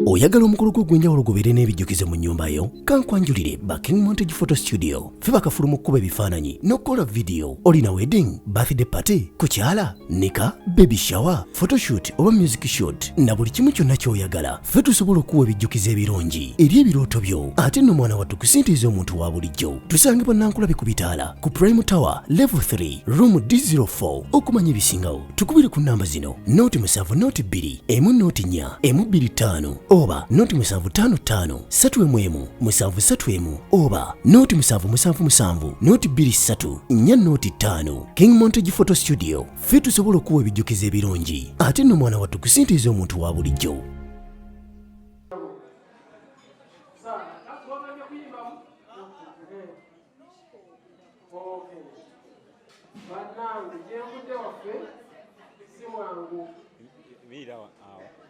oyagala omukolo gw'ogwenjawulo gubeere n'ebijjukize mu nnyumba yo kankwanjulire ba King Montage Photo Studio ffe bakafulu mu kkuba ebifaananyi n'okukola vidiyo. Olina wedding, birthday party, kukyala, nika, baby shower, photoshoot oba music shoot na buli kimu kyonna ky'oyagala ffe tusobola okuwa ebijjukize ebirungi eri ebirooto byo. Ate nno mwana wattu kusintiiza omuntu wa bulijjo. Tusange Bannankulabi ku Bitaala ku Prime Tower Level 3 Room D04. Okumanya ebisingawo tukubire ku nnamba zino: 0702 104 125 oba 0755 311 731 oba 0777 223 405. King Montage Photo Studio ffe tusobola okuwa ebijjukize ebirungi ate nno mwana wattu kusintiiza omuntu wa bulijjo.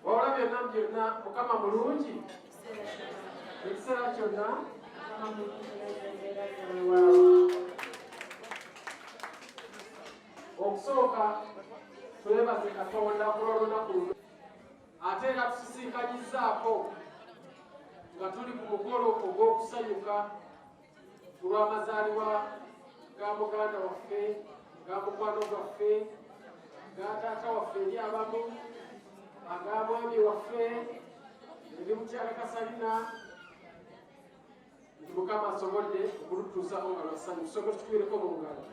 Olabye byonna Mukama mulungi ekiseera kyonna. Okusooka twebaze Katonda kulw'olunaku luno, ate era tusisinkanyizzaako nga tuli ku mukolo ogw'okusanyuka ku lw'amazaalibwa ga muganda waffe, ga mukwano gwaffe, ga taata waffe eri abamu, ag'amwami waffe eri mukyala Kasalina. Mukama asobodde okulutuusaako nga lwasanyu. Tusooke tukubireko mu ngalo.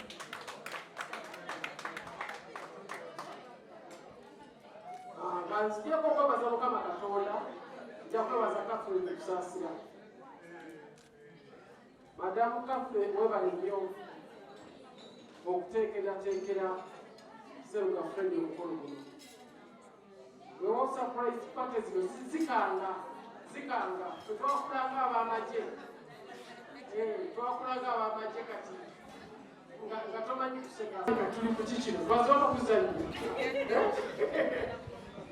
Nzijeko okwebaza Mukama Katonda, nja kwebaza Catherine Kusaasira. Madamu Catherine webale nnyo okuteekerateekera Sseruga Fred omukolo guno. Wewa surprise party zino zikanga twakulanga ab'amagye kati nga tomanyi kuseka tuli ku kikino twazoona okuzannya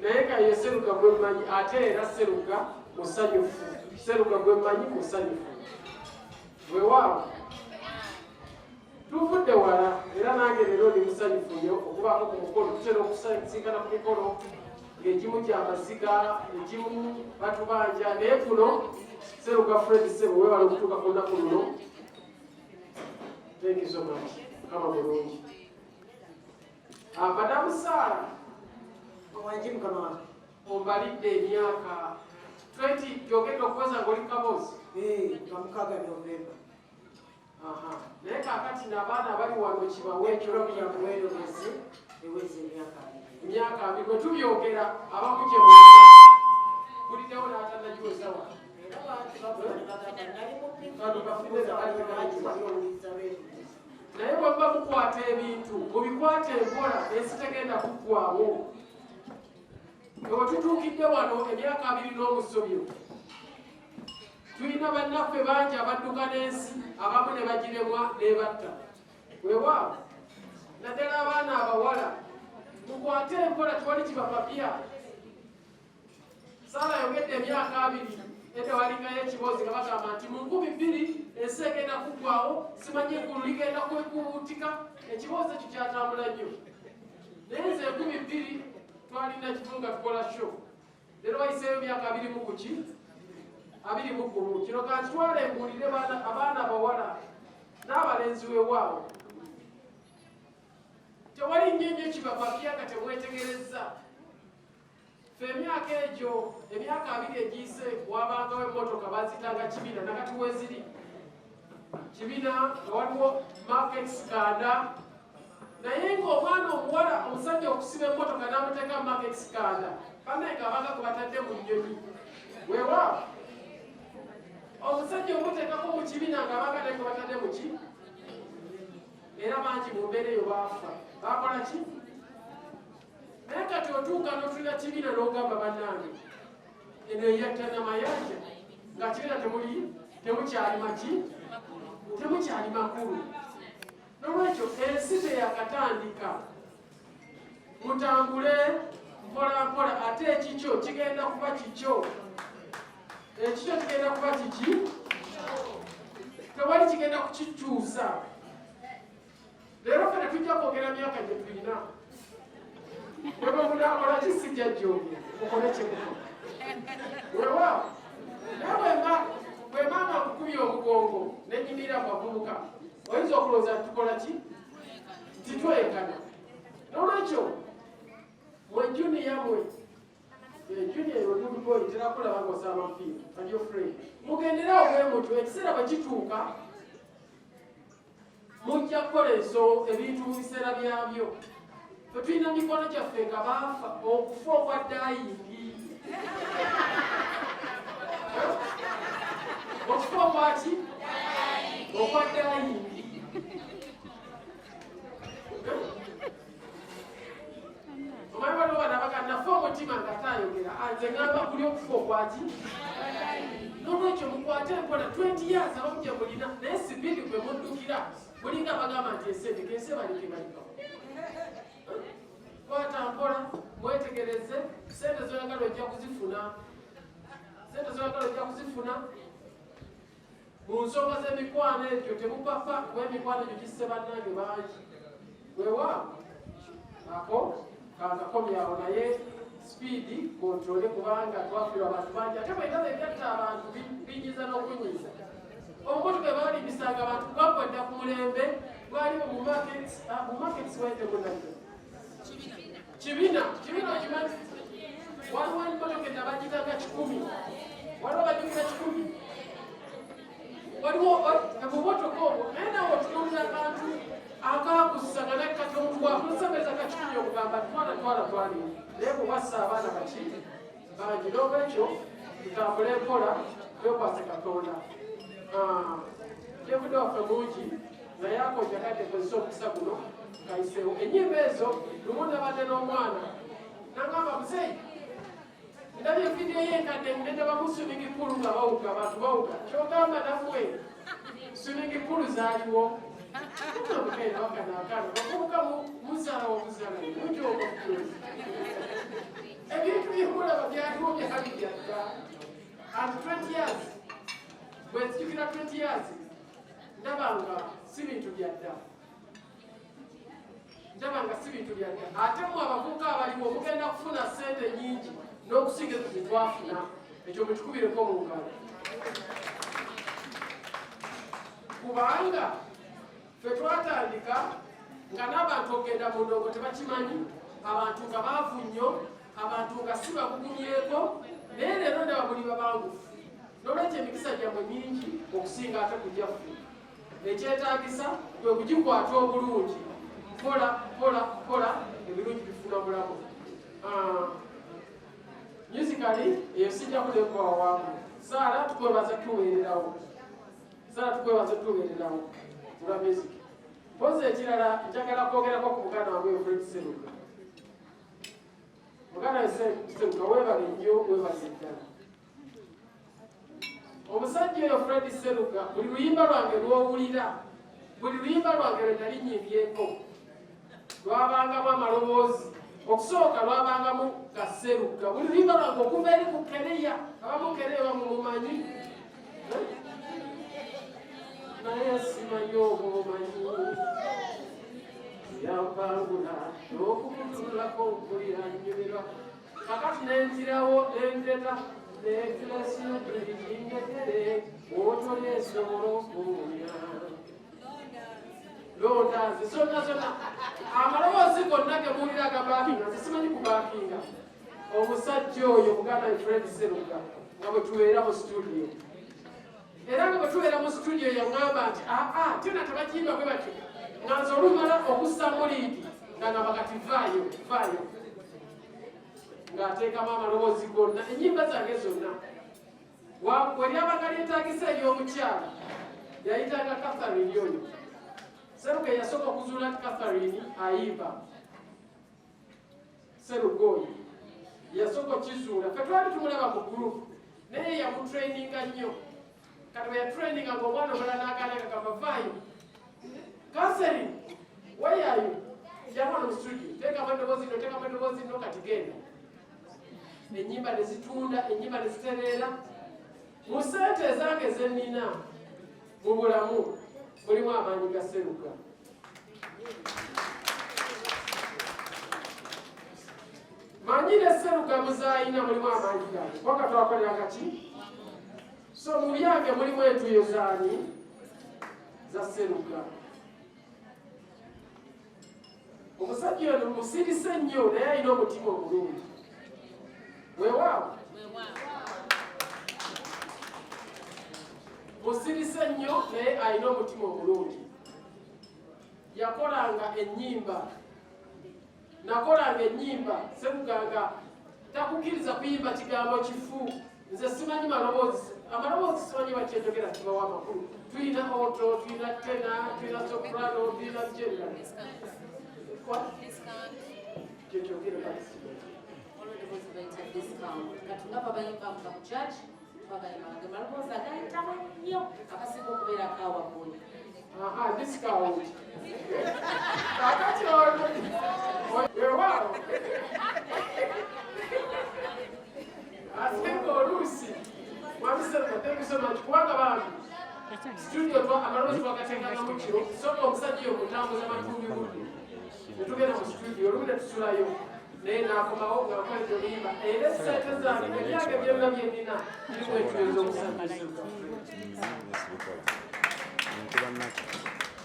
naye nga ye Sseruga gwe mmanyi, ate era Sseruga musanyufu. Sseruga gwe mmanyi musanyufu. Weewaawo tuvudde wala era nange leero ndi musanyufu nnyo okubaako ku mukolo. Tutera okusinkana ku mikolo ng'egimu gy'amaziga, egimu batubanja, naye kuno Sseruga Fred Ssebo weewala okutuuka ku lunaku luno. Thank you so much. Kama bulungi. Madamu Sarah owanjimu kama ombalidde emyaka 20 gyogenda okuweza ng'oli kabozi nga mukaaga Novemba. Naye kaakati n'abaana abali wano kibawe ekiro byamuweererezi eweze emyaka 2 bwe tubyogera abamu gye muliza kuliddewo n'atannagiweza wa naye bwe muba mukwata ebintu mubikwata empola ensi tegenda kuggwawo. Ewe tutuukidde wano emyaka 2 n'omusobyo, tulina bannaffe bangi abadduka n'ensi, abamu ne bagiremwa n'ebatta. Weewaawo naddala abaana abawala mukwate empola tewali kibapapya. Saala yogedde emyaka 2 edda walingayo ekiboozi nga bagamba nti mu 2000 ensi egenda kuggwawo, simanyi eggulu ligenda kwekuutika. Ekiboozi ekyo kyatambula nnyo, naye nze 2000 twalina kifunga tukola show. Leero wayiseeyo emyaka 21. Kino kankitwale mbuulire abaana abawala n'abalenzi weewaawo, tewali nnyo kibapapya nga temwetegerezza. Ffe emyaka egyo, emyaka 2 egiyise, wabangawo emmotoka bazitanga kibina, nakati weziri kibina nga waliwo market skanda. Naye ng'omwana omuwala omusajja okusiba emmotoka n'amuteeka market skanda, banaye ng'abanga kwe batadde mu nnyonyi. Weewaawo omusajja omuteekako mu kibina ng'abanga naye kwe batadde mu ki, era bangi mu mbeera eyo baafa. Bakola ki? Naye kati otuuka n'otulira kibina n'ogamba bannange eno eyattana mayanja nga kibina temukyali maki, temukyali makulu. Nolwekyo ensi teyakatandika, mutambule mpola mpola, ate ekikyo kigenda kuba kikyo. Ekikyo kigenda kuba kiki, tewali kigenda kukikyusa. Leero ffe tujja kwogera myaka gye tulina. Wewe munaakola kisijja jjombe mukole kyemuko. Wewa tulowooza tukola ki titwekana nolwekyo mwe juniya mwe juniya yolubugoyi terakulaba ng'osaba mupiira adio free mugenderawo bwe mutyo ekiseera bwe kituuka mujja kukola ebintu mu biseera byabyo tetulina mikono gyaffe nga baafa okufa okwa dayingi okufa okwaki okwa dayingi omanyi waliwo bana baganafe omutima nga tayogera nze ngamba kuli okufa okwaki nolwekyo mukwate enkola 20 years abamujja mulina naye sibiri kwe muddukira mulinga bagamba nti esente kense balike balikawo kwata mpola mwetegereze sente zoyagala ojja kuzifuna mu nsonga z'emikwano egyo temupapa kuba emikwano egyo gisse bannange bangi weewaawo ako kankakomyawo naye sipiidi kontrole kubanga twafirwa abantu bangi ate bwengaba ebyatta abantu binyiza n'okunyiza obumotoka balimbisanga abantu bakwedda ku mulembe bwaliwo mu markets waitemunabyo kibina okimanyi waliwo emotoka edda bagitanga 10 waliwo bajukira 10 waliwo ebumotoka obwo naye nawe otunuulira akantu akakusanga nakkati omuntu wakulusabeza kakikumi okugamba twala twalire naye kubassa abaana baki bangi n'olwekyo tutambule empola twekwase katonda jevudde waffe mungi naye akonjakadde kozesa omukisa guno kayiseewo ennyimba ezo lumu nabadde n'omwana nangamba muzeyi ndabye vidiyo yenkadde ndaba mu swimming pool nga bawuga abantu bawuga kyogamba nammwe swimming pool zaaliwo mukamukaira wakanaakana bakubuka muzaala wobuzala mujooga omutuuzi ebintu byemulaba byaliwo byali byadda and 20 years bwenzijukira 20 years ndabanga si bintu byadda ate mu abavubuka abaliwo mugenda kufuna sente nyingi n'okusinga ezo zetwafuna ekyo mutukubireko mu ngalo kubanga ffe twatandika nga n'abantu okgenda mu ndongo tebakimanyi abantu nga baavu nnyo abantu nga si babugumyeko naye leero ndaba buli babangufu n'olwekyo emikisa gyammwe mingi okusinga ate kujjaffe ekyetaagisa kwe kugikwata obulungi kola ebirungi bifuna bulamu musically eyo sijja kulekwa wamu saala tukwebaza tuweererawo lwa music poza ekirala njagala kwogerako ku muganda wange Fred Seruga muganda Seruga weebale nnyo weebaze ddala omusajja oyo Fred Seruga buli luyimba lwange lw'owulira buli luyimba lwange lwe nali nnyimbyeko lwabangamu amaloboozi okusooka lwabangamu Kaseruga buli luyimba lwange okuva eri ku Kereya abamu Kereya bamumumanyi naye simanyi obwomanyi yampangula n'okukutulako mpulira nnyumirwa kakati nenzirawo nendeta nekirasiyo tulikingetere otoli esobola okuwunya londa nze zonna amaloboozi gonna gemuwulira agabaakinga nze simanyi kubaakinga omusajja oyo muganda Fred Seruga nga bwe tubeera mu studio era nga bwe tubeera mu studio yaŋŋamba nti tena tebakiyimba bwe batyo nga nze olumala okussamu liidi nga ngamba kati vaayo ng'ateekamu amaloboozi gonna ennyimba zange zonna we lyabanga lyetaagisa ery'omukyala yayitanga Catherine oyo Seruga yasooka okuzuula nti Catherine ayimba Seruga oyo yasooka okizuula fe twali tumulaba mu gurupu naye yamutraininga nnyo kati bwe yatraininga ng'omwana omulala n'agaana gagamba vaayo Catherine weyayo yamwana mu studio teekamu endoboozi nno kati genda ennyimba ne zitunda ennyimba ne zitereera mu ssente ezange zennina mu bulamu mulimu amaanyi ga Seruga manyire Seruga muzaayina mulimu amaanyi gange kubanga twakoleranga ki so mu byange mulimu entuuyo zaani za Seruga Omusajja ono musirise nnyo naye alina omutima omulungi. Weewaawo. Musirise nnyo naye alina omutima omulungi. Yakolanga ennyimba. Nakolanga ennyimba Ssemuganga takukkiriza kuyimba kigambo kifu. Nze simanyi maloboozi. Amaloboozi simanyi bakyenjogera kibawa amakulu. Tulina alto, tulina tenor, tulina soprano, tulina general. Kyekyogerera basi. Katungapa bayimba mu church bagayimba maloboozi agayitamu nnyo akasinga okubeera akawaggulu. Aha, discount. Kakati ono. Weewaawo. Asinga oluusi. Mwamisema tekusoma kubanga bantu. Studio amaloboozi twagateekanga mu kiro. Soka omusajja oyo mutambuza matumbi budde. Netugenda mu studio olumu ne tusulayo. Naye n'akomawo ng'akola ebyo biyimba. Era essente zange ebyange byonna bye nnina birimu ekigezo omusajja.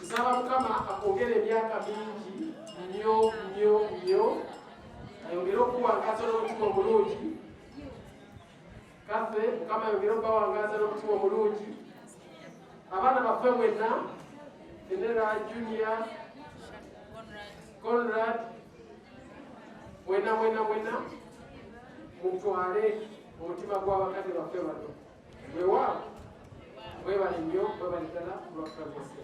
Nsaba Mukama akwongere emyaka mingi nnyo ayongere okuwangaza n'omutima omulungi. Kaffe Mukama ayongere okubawangaza n'omutima omulungi. Abaana baffe mwenna Enera Junior Conrad mwena mutwale omutima gw'abakadde baffe bano. Weewaawo webale nnyo webale ddala lwakutagose.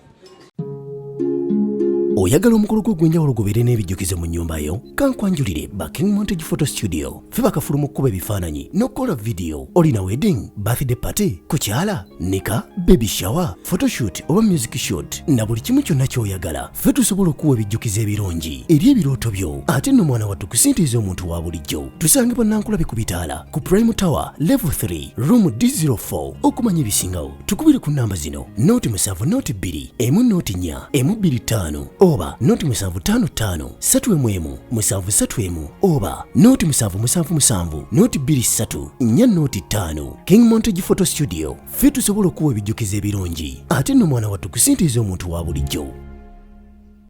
Oyagala omukolo gw'ogwenjawulo gubeere n'ebijjukize mu nnyumba yo? Kankwanjulire Baking Montage Photo Studio. Ffe bakafuluma okkuba ebifaananyi n'okukola vidiyo. Olina wedding, birthday party, kukyala, nika, baby shower, photoshoot oba music shoot na buli kimu kyonna ky'oyagala. Ffe tusobola okuwa ebijjukize ebirungi eri ebirooto byo. Ate nno mwana wattu kusintiiza omuntu wa bulijjo. Tusange Bannankulabe ku Bitaala ku Prime Tower Level 3 Room D04. Okumanya ebisingawo tukubire ku nnamba zino: 07 2 1 4 1 oba 0755 3 731 oba 0777 23 405. King Montage Photo Studio. Ffe tusobola okuwa ebijjukize ebirungi ate nno mwana wattu kusintiiza omuntu wa bulijjo.